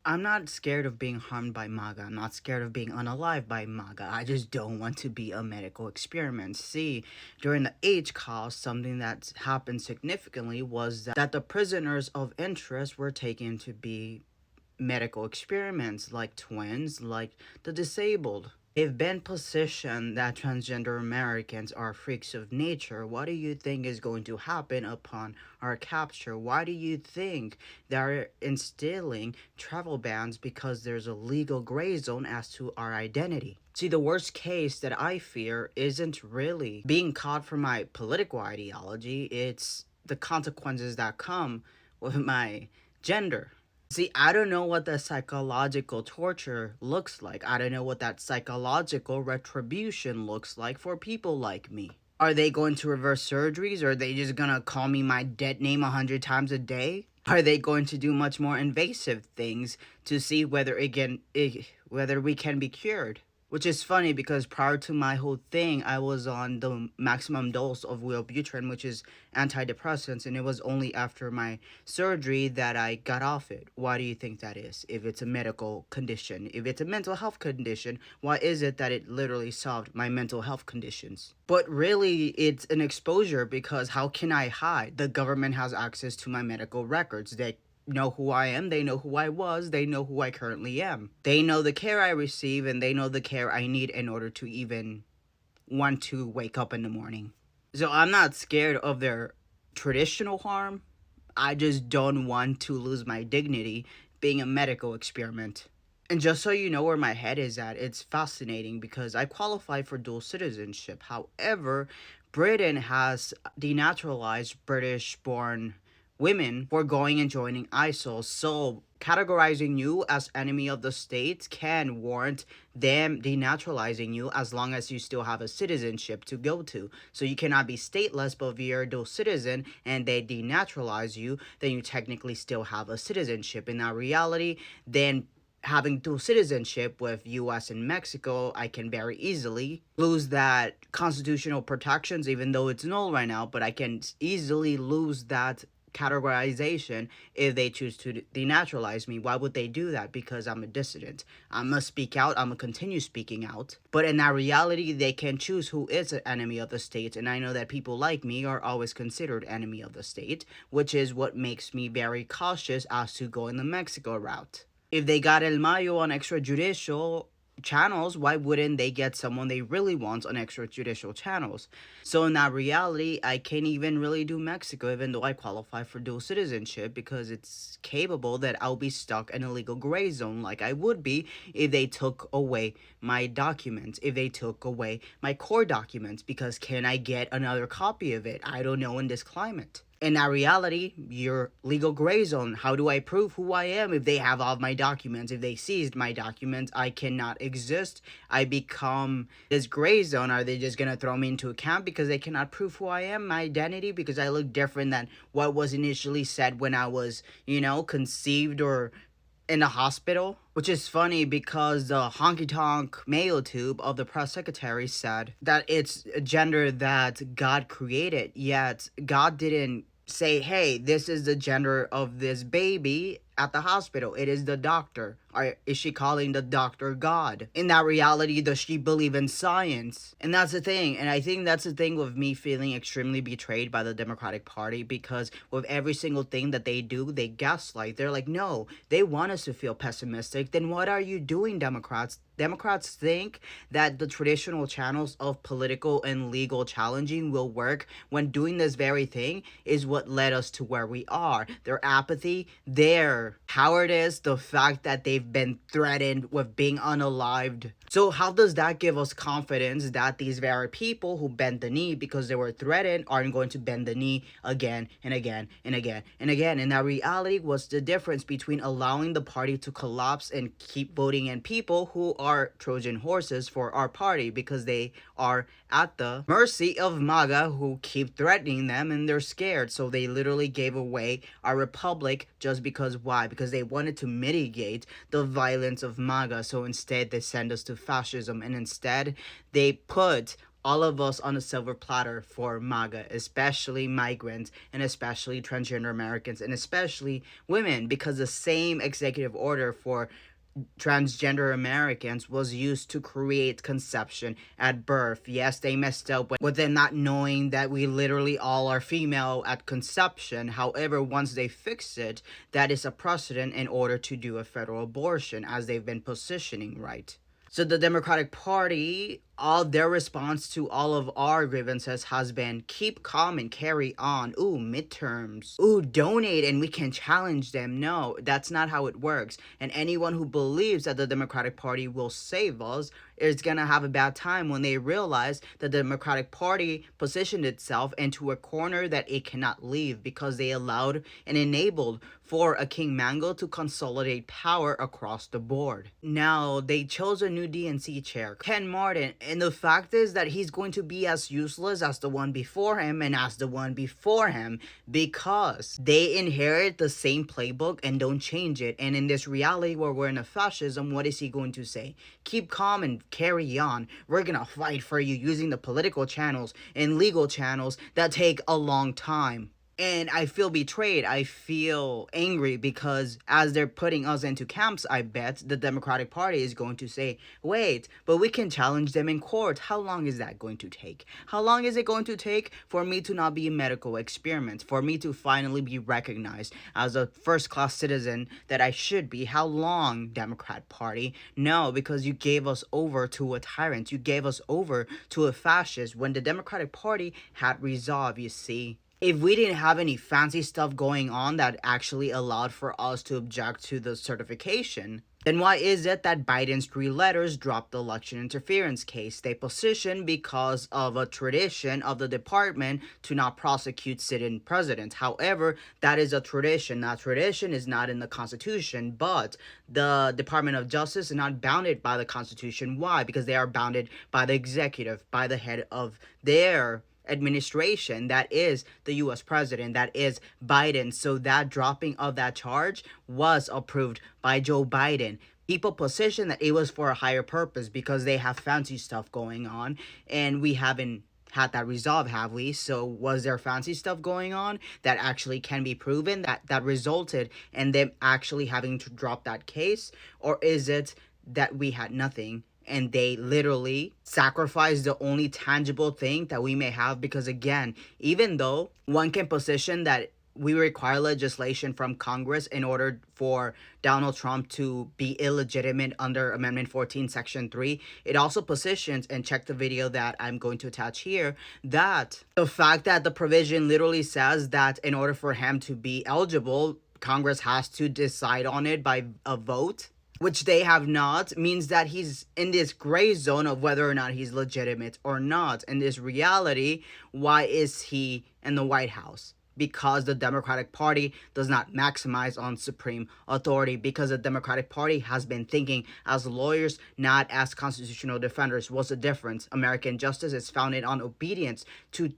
I'm not scared of being harmed by MAGA. I'm not scared of being unalived by MAGA. I just don't want to be a medical experiment. See, during the H cause, something that happened significantly was that the prisoners of interest were taken to be medical experiments, like twins, like the disabled. They've been positioned that transgender Americans are freaks of nature. What do you think is going to happen upon our capture? Why do you think they're instilling travel bans because there's a legal gray zone as to our identity? See, the worst case that I fear isn't really being caught for my political ideology, it's the consequences that come with my gender. See, I don't know what that psychological torture looks like. I don't know what that psychological retribution looks like for people like me. Are they going to reverse surgeries, or are they just gonna call me my dead name 100 times a day? Are they going to do much more invasive things to see whether we can be cured? Which is funny because prior to my whole thing, I was on the maximum dose of Wellbutrin, which is antidepressants, and it was only after my surgery that I got off it. Why do you think that is? If it's a medical condition, if it's a mental health condition, why is it that it literally solved my mental health conditions? But really, it's an exposure because how can I hide? The government has access to my medical records. They know who I am, they know who I was, they know who I currently am. They know the care I receive, and they know the care I need in order to even want to wake up in the morning. So I'm not scared of their traditional harm. I just don't want to lose my dignity being a medical experiment. And just so you know where my head is at, it's fascinating because I qualify for dual citizenship. However, Britain has denaturalized British born women for going and joining ISIL. So categorizing you as enemy of the state can warrant them denaturalizing you as long as you still have a citizenship to go to. So you cannot be stateless, but if you're a dual citizen and they denaturalize you, then you technically still have a citizenship. In that reality, then having dual citizenship with US and Mexico, I can very easily lose that constitutional protections, even though it's null right now, but I can easily lose that categorization if they choose to denaturalize me. Why would they do that? Because I'm a dissident. I'm gonna speak out, I'm gonna continue speaking out. But in that reality, they can choose who is an enemy of the state, and I know that people like me are always considered enemy of the state, which is what makes me very cautious as to going the Mexico route. If they got El Mayo on extrajudicial channels, why wouldn't they get someone they really want on extrajudicial channels? So in that reality, I can't even really do Mexico, even though I qualify for dual citizenship, because it's capable that I'll be stuck in a legal gray zone like I would be if they took away my documents, if they took away my core documents, because can I get another copy of it? I don't know in this climate. In that reality, your legal gray zone. How do I prove who I am if they have all of my documents? If they seized my documents, I cannot exist. I become this gray zone. Are they just gonna throw me into a camp because they cannot prove who I am, my identity, because I look different than what was initially said when I was, conceived or in the hospital? Which is funny because the honky tonk mail tube of the press secretary said that it's a gender that God created, yet God didn't say, hey, this is the gender of this baby at the hospital. It is the doctor. Or is she calling the doctor God? In that reality, does she believe in science? And that's the thing. And I think that's the thing with me feeling extremely betrayed by the Democratic Party, because with every single thing that they do, they gaslight. They're like, no, they want us to feel pessimistic. Then what are you doing, Democrats? Democrats think that the traditional channels of political and legal challenging will work when doing this very thing is what led us to where we are. Their apathy, their cowardice, the fact that they've been threatened with being unalived. So how does that give us confidence that these very people who bent the knee because they were threatened aren't going to bend the knee again and again and again and again? And that reality was the difference between allowing the party to collapse and keep voting in people who are Trojan horses for our party, because they are at the mercy of MAGA, who keep threatening them, and they're scared. So they literally gave away our republic just because why? Because they wanted to mitigate the violence of MAGA. So instead they send us to fascism, and instead they put all of us on a silver platter for MAGA, especially migrants and especially transgender Americans and especially women, because the same executive order for transgender Americans was used to create conception at birth. Yes, they messed up with them not knowing that we literally all are female at conception. However, once they fix it, that is a precedent in order to do a federal abortion, as they've been positioning, right? So the Democratic Party, all their response to all of our grievances has been keep calm and carry on. Ooh, midterms. Ooh, donate and we can challenge them. No, that's not how it works. And anyone who believes that the Democratic Party will save us is gonna have a bad time when they realize that the Democratic Party positioned itself into a corner that it cannot leave because they allowed and enabled for a King Mango to consolidate power across the board. Now, they chose a new DNC chair, Ken Martin, and the fact is that he's going to be as useless as the one before him and as the one before him because they inherit the same playbook and don't change it. And in this reality where we're in a fascism, what is he going to say? Keep calm and carry on. We're gonna fight for you using the political channels and legal channels that take a long time. And I feel betrayed. I feel angry because as they're putting us into camps, I bet the Democratic Party is going to say, wait, but we can challenge them in court. How long is that going to take? How long is it going to take for me to not be a medical experiment? For me to finally be recognized as a first-class citizen that I should be? How long, Democrat Party? No, because you gave us over to a tyrant. You gave us over to a fascist when the Democratic Party had resolve, you see. If we didn't have any fancy stuff going on that actually allowed for us to object to the certification, then why is it that Biden's 3 letters dropped the election interference case? They positioned because of a tradition of the department to not prosecute sitting presidents. However, that is a tradition. That tradition is not in the Constitution, but the Department of Justice is not bounded by the Constitution. Why? Because they are bounded by the executive, by the head of their administration, that is the US president, that is Biden. So that dropping of that charge was approved by Joe Biden. People position that it was for a higher purpose because they have fancy stuff going on, and we haven't had that resolved, have we? So was there fancy stuff going on that actually can be proven that resulted in them actually having to drop that case? Or is it that we had nothing and they literally sacrifice the only tangible thing that we may have? Because again, even though one can position that we require legislation from Congress in order for Donald Trump to be illegitimate under Amendment 14, Section 3, it also positions, and check the video that I'm going to attach here, that the fact that the provision literally says that in order for him to be eligible, Congress has to decide on it by a vote, which they have not, means that he's in this gray zone of whether or not he's legitimate or not. In this reality, why is he in the White House? Because the Democratic Party does not maximize on supreme authority, because the Democratic Party has been thinking as lawyers, not as constitutional defenders. What's the difference? American justice is founded on obedience to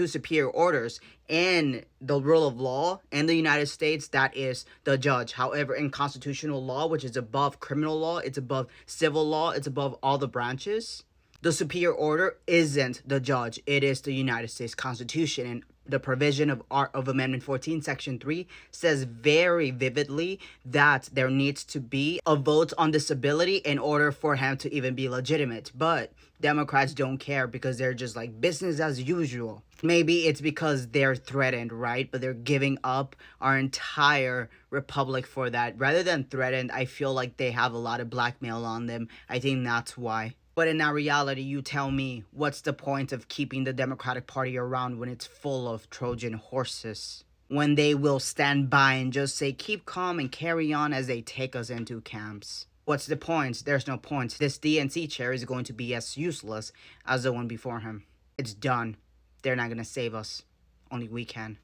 superior orders, and the rule of law in the United States, that is the judge. However, in constitutional law, which is above criminal law, it's above civil law, it's above all the branches, the superior order isn't the judge, it is the United States Constitution. And the provision of Amendment 14, Section 3 says very vividly that there needs to be a vote on disability in order for him to even be legitimate. But Democrats don't care because they're just like business as usual. Maybe it's because they're threatened, right? But they're giving up our entire republic for that. Rather than threatened, I feel like they have a lot of blackmail on them. I think that's why. But in that reality, you tell me, what's the point of keeping the Democratic Party around when it's full of Trojan horses? When they will stand by and just say, keep calm and carry on as they take us into camps. What's the point? There's no point. This DNC chair is going to be as useless as the one before him. It's done. They're not going to save us. Only we can.